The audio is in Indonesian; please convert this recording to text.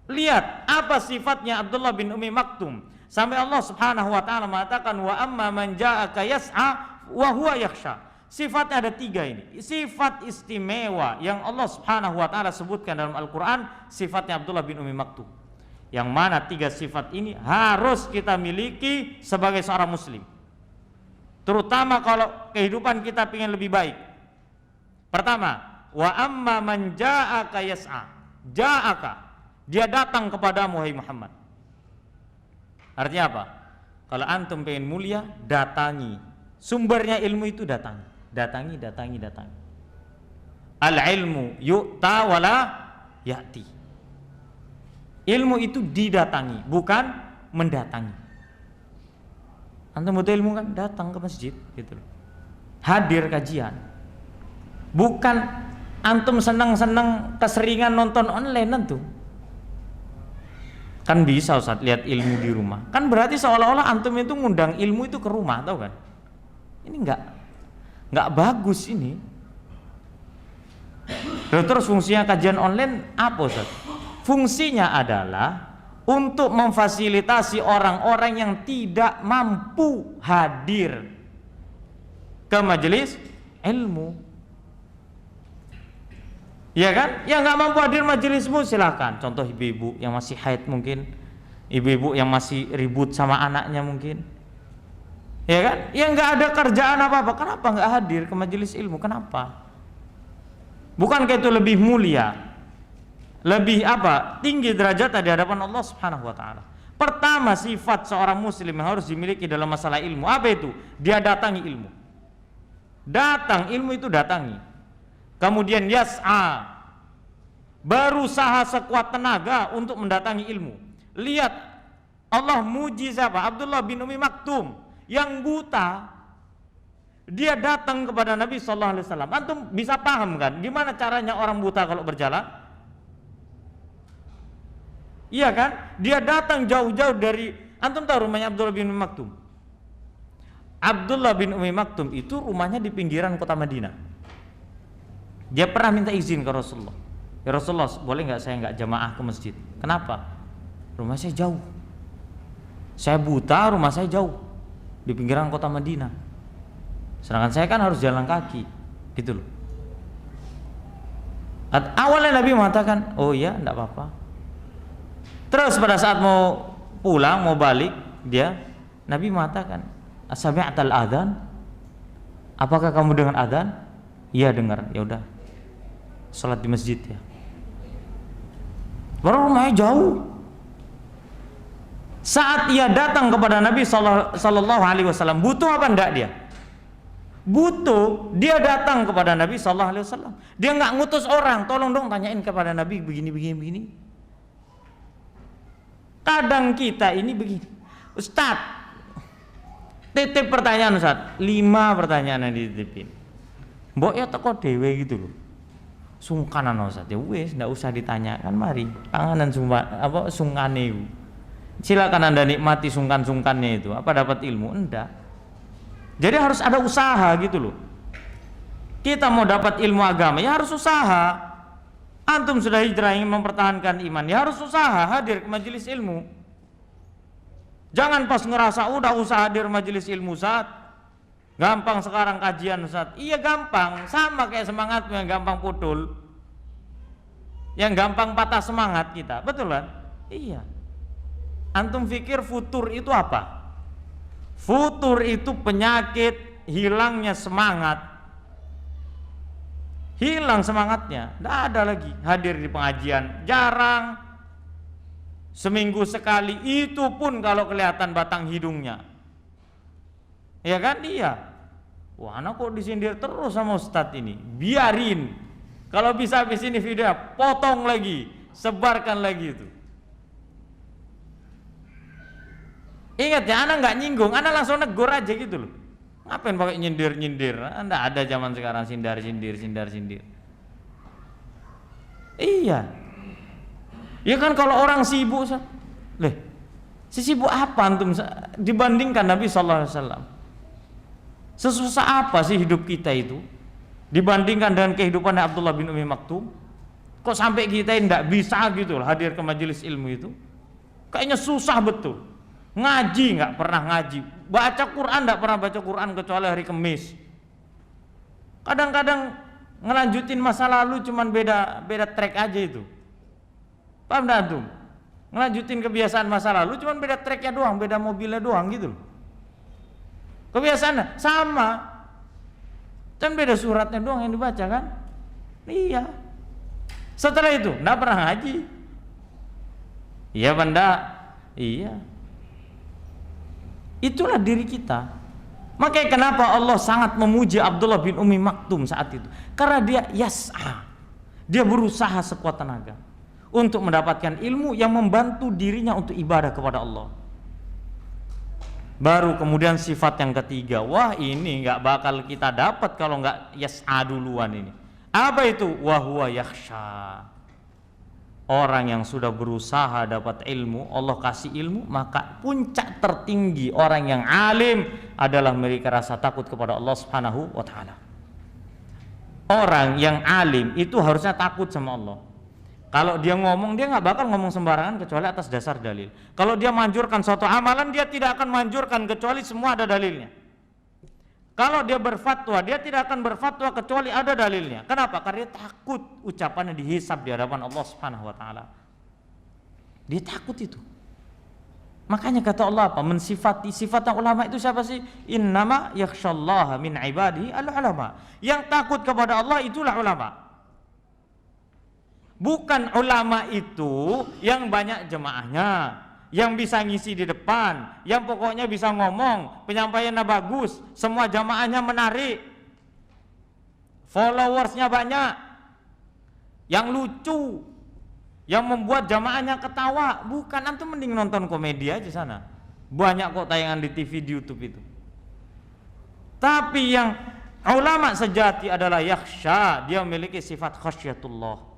Lihat apa sifatnya Abdullah bin Ummi Maktum. Sampai Allah Subhanahu wa taala mengatakan wa amma man ja'aka yas'a wa huwa yakhsha. Sifatnya ada 3 ini. Sifat istimewa yang Allah Subhanahu wa taala sebutkan dalam Al-Qur'an, sifatnya Abdullah bin Ummi Maktum. Yang mana 3 sifat ini harus kita miliki sebagai seorang muslim. Terutama kalau kehidupan kita ingin lebih baik. Pertama, wa amma man ja'aka yas'a. Ja'aka, dia datang kepadamu wahai Muhammad. Artinya apa? Kalau antum pengen mulia, datangi. Sumbernya ilmu itu datangi. Datangi. Al-ilmu yu'ta wala ya'ti. Ilmu itu didatangi, bukan mendatangi. Antum butuh ilmu kan, datang ke masjid gitu. Hadir kajian. Bukan antum senang-senang keseringan nonton online tentu. Kan bisa Ustaz lihat ilmu di rumah. Kan berarti seolah-olah antum itu ngundang ilmu itu ke rumah, tahu kan? Ini enggak bagus ini. Terus fungsinya kajian online apa Ustaz? Fungsinya adalah untuk memfasilitasi orang-orang yang tidak mampu hadir ke majelis ilmu. Ya kan? Yang nggak mampu hadir majelismu silakan. Contoh ibu-ibu yang masih haid mungkin, ibu-ibu yang masih ribut sama anaknya mungkin. Ya kan? Yang nggak ada kerjaan apa-apa, kenapa nggak hadir ke majelis ilmu? Kenapa? Bukankah itu lebih mulia? Lebih tinggi derajat di hadapan Allah Subhanahu wa taala. Pertama, sifat seorang muslim yang harus dimiliki dalam masalah ilmu apa itu? Dia datangi ilmu. Datang ilmu itu datangi. Kemudian yas'a, berusaha sekuat tenaga untuk mendatangi ilmu. Lihat Allah muji siapa? Abdullah bin Ummi Maktum yang buta. Dia datang kepada Nabi sallallahu alaihi wasallam. Antum bisa paham kan gimana caranya orang buta kalau berjalan? Iya kan? Dia datang jauh-jauh dari, antum tahu rumahnya Abdullah bin Ummi Maktum? Abdullah bin Ummi Maktum itu rumahnya di pinggiran kota Madinah. Dia pernah minta izin ke Rasulullah. Ya Rasulullah, boleh nggak saya nggak jamaah ke masjid? Kenapa? Rumah saya jauh. Saya buta, rumah saya jauh di pinggiran kota Madinah. Sedangkan saya kan harus jalan kaki, gitu loh. Awalnya Nabi mengatakan, oh iya, enggak apa-apa. Terus pada saat mau pulang, mau balik, Nabi mengatakan, "Sami'tal adzan?" Apakah kamu dengar adzan? Iya dengar. Ya udah, salat di masjid ya. Baru rumahnya jauh. Saat ia datang kepada Nabi sallallahu alaihi wasallam, butuh apa enggak dia? Butuh. Dia datang kepada Nabi sallallahu alaihi wasallam. Dia enggak ngutus orang, tolong dong tanyain kepada Nabi begini. Kadang kita ini begini, Ustaz, titip pertanyaan Ustaz, 5 pertanyaan yang dititipin. Mbok ya teko dewe gitu loh. Sungkanan Ustaz, ya wis ndak usah ditanyakan, mari. Panganan sungkane. Silakan Anda nikmati sungkan-sungkannya itu. Apa dapat ilmu? Enggak. Jadi harus ada usaha gitu loh. Kita mau dapat ilmu agama ya harus usaha. Antum sudah hijrah ingin mempertahankan iman, ya harus usaha hadir ke majelis ilmu. Jangan pas ngerasa udah usaha hadir majelis ilmu Ustaz, gampang sekarang kajian Ustaz. Iya gampang, sama kayak semangatmu yang gampang putul, yang gampang patah semangat kita, betul kan? Iya. Antum pikir futur itu apa? Futur itu penyakit hilangnya semangat. Hilang semangatnya, tidak ada lagi hadir di pengajian, jarang, seminggu sekali, itu pun kalau kelihatan batang hidungnya, ya kan dia, wah anak kok disindir terus sama Ustadz ini, biarin, kalau bisa habis ini video, potong lagi, sebarkan lagi itu. Ingat ya, anak nggak nyinggung, anak langsung negur aja gitu loh. Ngapain pakai nyindir-nyindir? Nggak ada zaman sekarang sindir. Iya. Ya kan kalau orang sibuk, si sibuk apa antum dibandingkan Nabi sallallahu alaihi wasallam? Sesusah apa sih hidup kita itu dibandingkan dengan kehidupan Abdullah bin Ummi Maktum? Kok sampai kita tidak bisa gitu loh hadir ke majelis ilmu itu? Kayaknya susah betul. Ngaji nggak pernah ngaji, baca Quran nggak pernah baca Quran kecuali hari Kamis. Kadang-kadang ngelanjutin masa lalu cuman beda track aja itu. Paham dah tuh? Ngelanjutin kebiasaan masa lalu cuman beda tracknya doang, beda mobilnya doang gitu loh. Kebiasaannya sama, cuman beda suratnya doang yang dibaca kan? Iya. Setelah itu nggak pernah ngaji. Iya benda, iya. Itulah diri kita. Makanya kenapa Allah sangat memuji Abdullah bin Ummi Maktum saat itu? Karena dia yas'a, dia berusaha sekuat tenaga untuk mendapatkan ilmu yang membantu dirinya untuk ibadah kepada Allah. Baru kemudian sifat yang ketiga, wah ini nggak bakal kita dapat kalau nggak yas'a duluan ini. Apa itu? Wahuwa yakhsha. Orang yang sudah berusaha dapat ilmu, Allah kasih ilmu, maka puncak tertinggi orang yang alim adalah memiliki rasa takut kepada Allah Subhanahu wa taala. Orang yang alim itu harusnya takut sama Allah. Kalau dia ngomong, dia nggak bakal ngomong sembarangan kecuali atas dasar dalil. Kalau dia manjurkan suatu amalan, dia tidak akan manjurkan kecuali semua ada dalilnya. Kalau dia berfatwa, dia tidak akan berfatwa kecuali ada dalilnya. Kenapa? Karena dia takut ucapannya dihisab di hadapan Allah Subhanahu wa taala. Dia takut itu. Makanya kata Allah apa? Mensifati sifatnya ulama itu siapa sih? Innama yakhsyallaha min ibadihi al-ulama. Yang takut kepada Allah itulah ulama. Bukan ulama itu yang banyak jemaahnya, yang bisa ngisi di depan, yang pokoknya bisa ngomong, penyampaiannya bagus, semua jamaahnya menarik, followersnya banyak, yang lucu, yang membuat jamaahnya ketawa. Bukan, antum mending nonton komedi aja sana, banyak kok tayangan di TV, di YouTube itu. Tapi yang ulama sejati adalah yakhsha, dia memiliki sifat khasyatullah.